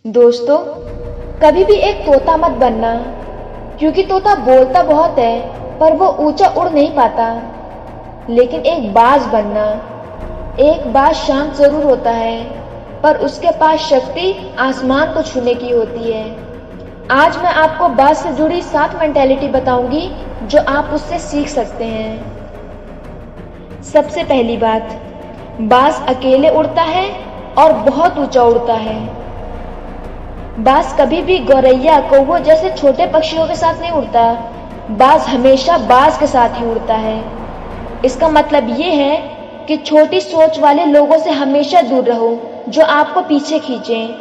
दोस्तों, कभी भी एक तोता मत बनना, क्योंकि तोता बोलता बहुत है पर वो ऊंचा उड़ नहीं पाता। लेकिन एक बाज बनना। एक बाज शांत जरूर होता है, पर उसके पास शक्ति आसमान को छूने की होती है। आज मैं आपको बाज से जुड़ी 7 मेंटेलिटी बताऊंगी जो आप उससे सीख सकते हैं। सबसे पहली बात, बाज अकेले उड़ता है और बहुत ऊंचा उड़ता है। बाज कभी भी गौरैया, कौवों जैसे छोटे पक्षियों के साथ नहीं उड़ता। बाज हमेशा बाज के साथ ही उड़ता है। इसका मतलब ये है कि छोटी सोच वाले लोगों से हमेशा दूर रहो जो आपको पीछे खींचें।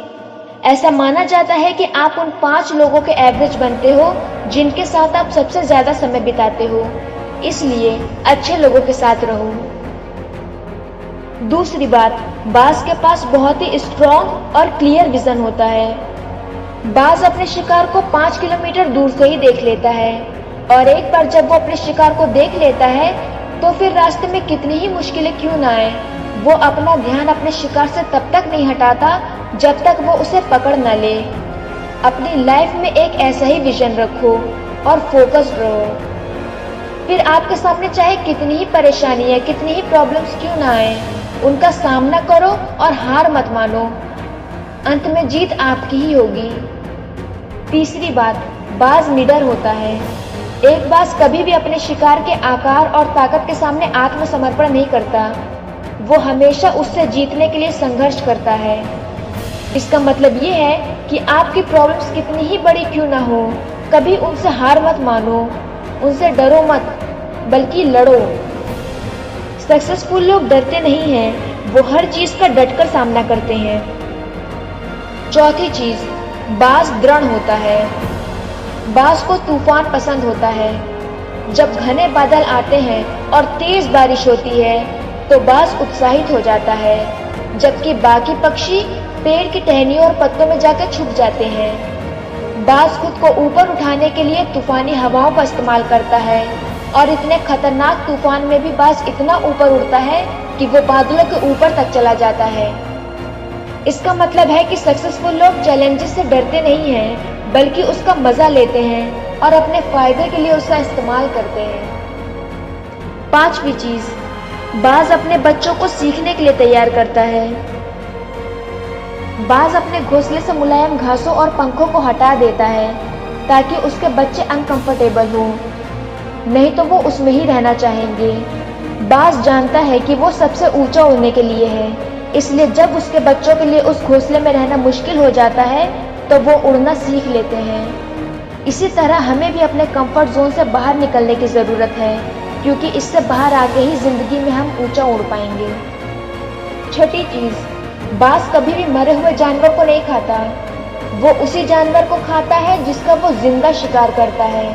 ऐसा माना जाता है कि आप उन 5 लोगों के एवरेज बनते हो जिनके साथ आप सबसे ज्यादा समय बिताते हो, इसलिए अच्छे लोगों के साथ रहो। दूसरी बात, बाज के पास बहुत ही स्ट्रॉन्ग और क्लियर विजन होता है। बाज अपने शिकार को 5 किलोमीटर दूर से ही देख लेता है, और एक बार जब वो अपने शिकार को देख लेता है तो फिर रास्ते में कितनी ही मुश्किलें क्यों ना आए, वो अपना ध्यान अपने शिकार से तब तक नहीं हटाता जब तक वो उसे पकड़ न ले। अपनी लाइफ में एक ऐसा ही विजन रखो और फोकस्ड रहो। फिर आपके सामने चाहे कितनी ही परेशानियां, कितनी ही प्रॉब्लम्स क्यों ना आए, उनका सामना करो और हार मत मानो। अंत में जीत आपकी ही होगी। तीसरी बात, बाज निडर होता है। एक बाज कभी भी अपने शिकार के आकार और ताकत के सामने आत्मसमर्पण नहीं करता। वो हमेशा उससे जीतने के लिए संघर्ष करता है। इसका मतलब ये है कि आपकी प्रॉब्लम्स कितनी ही बड़ी क्यों ना हो, कभी उनसे हार मत मानो, उनसे डरो मत, बल्कि लड़ो। सक्सेसफुल लोग डरते नहीं हैं, वो हर चीज का डटकर सामना करते हैं। चौथी चीज, बाज दृढ़ होता है। बाज को तूफान पसंद होता है। जब घने बादल आते हैं और तेज बारिश होती है तो बाज उत्साहित हो जाता है, जबकि बाकी पक्षी पेड़ की टहनियों और पत्तों में जाकर छुप जाते हैं। बाज खुद को ऊपर उठाने के लिए तूफानी हवाओं का इस्तेमाल करता है, और इतने खतरनाक तूफान में भी बाज इतना ऊपर उड़ता है कि वो बादलों के ऊपर तक चला जाता है। इसका मतलब है कि सक्सेसफुल लोग चैलेंजेस से डरते नहीं हैं, बल्कि उसका मजा लेते हैं और अपने फायदे के लिए उसका इस्तेमाल करते हैं। पांचवी चीज, बाज अपने बच्चों को सीखने के लिए तैयार करता है। बाज अपने घोंसले से मुलायम घासों और पंखों को हटा देता है ताकि उसके बच्चे अनकंफर्टेबल हो, नहीं तो वो उसमें ही रहना चाहेंगे। बाज जानता है कि वो सबसे ऊंचा उड़ने के लिए है, इसलिए जब उसके बच्चों के लिए उस घोंसले में रहना मुश्किल हो जाता है तो वो उड़ना सीख लेते हैं। इसी तरह हमें भी अपने कंफर्ट जोन से बाहर निकलने की ज़रूरत है, क्योंकि इससे बाहर आके ही जिंदगी में हम ऊंचा उड़ पाएंगे। छठी चीज, बाज कभी भी मरे हुए जानवर को नहीं खाता। वो उसी जानवर को खाता है जिसका वो जिंदा शिकार करता है।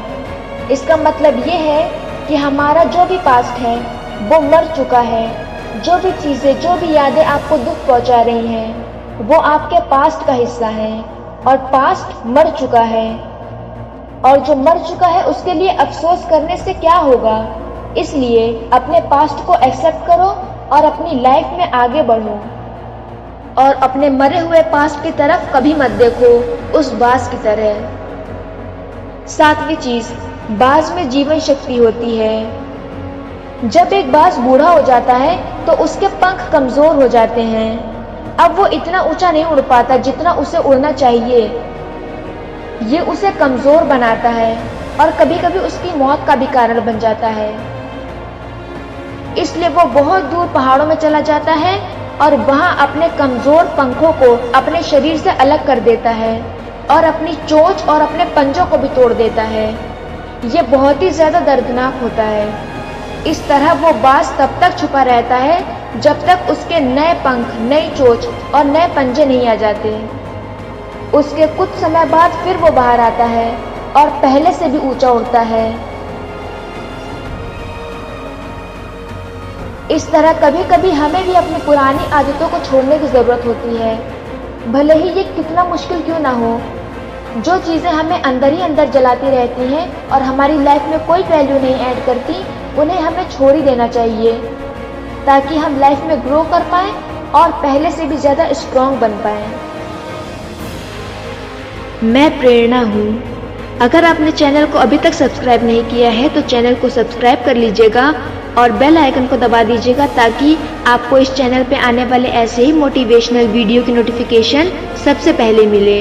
इसका मतलब ये है कि हमारा जो भी पास्ट है वो मर चुका है। जो भी चीजें, जो भी यादें आपको दुख पहुंचा रही हैं, वो आपके पास्ट का हिस्सा है, और पास्ट मर चुका है। और जो मर चुका है उसके लिए अफसोस करने से क्या होगा। इसलिए अपने पास्ट को एक्सेप्ट करो और अपनी लाइफ में आगे बढ़ो, और अपने मरे हुए पास्ट की तरफ कभी मत देखो, उस बाज की तरह। सातवीं चीज, बाज में जीवन शक्ति होती है। जब एक बाज बूढ़ा हो जाता है तो उसके पंख कमजोर हो जाते हैं। अब वो इतना ऊंचा नहीं उड़ पाता जितना उसे उड़ना चाहिए। ये उसे कमजोर बनाता है और कभी कभी उसकी मौत का भी कारण बन जाता है। इसलिए वो बहुत दूर पहाड़ों में चला जाता है और वहां अपने कमजोर पंखों को अपने शरीर से अलग कर देता है, और अपनी चोंच और अपने पंजों को भी तोड़ देता है। ये बहुत ही ज्यादा दर्दनाक होता है। इस तरह वो बाज तब तक छुपा रहता है जब तक उसके नए पंख, नई चोंच और नए पंजे नहीं आ जाते। उसके कुछ समय बाद फिर वो बाहर आता है और पहले से भी ऊंचा उड़ता है। इस तरह कभी कभी हमें भी अपनी पुरानी आदतों को छोड़ने की जरूरत होती है, भले ही ये कितना मुश्किल क्यों ना हो। जो चीजें हमें अंदर ही अंदर जलाती रहती हैं और हमारी लाइफ में कोई वैल्यू नहीं ऐड करती, उन्हें हमें छोड़ ही देना चाहिए, ताकि हम लाइफ में ग्रो कर पाएं और पहले से भी ज्यादा स्ट्रांग बन पाएं। मैं प्रेरणा हूँ। अगर आपने चैनल को अभी तक सब्सक्राइब नहीं किया है तो चैनल को सब्सक्राइब कर लीजिएगा और बेल आइकन को दबा दीजिएगा ताकि आपको इस चैनल पे आने वाले ऐसे ही मोटिवेशनल वीडियो की नोटिफिकेशन सबसे पहले मिले।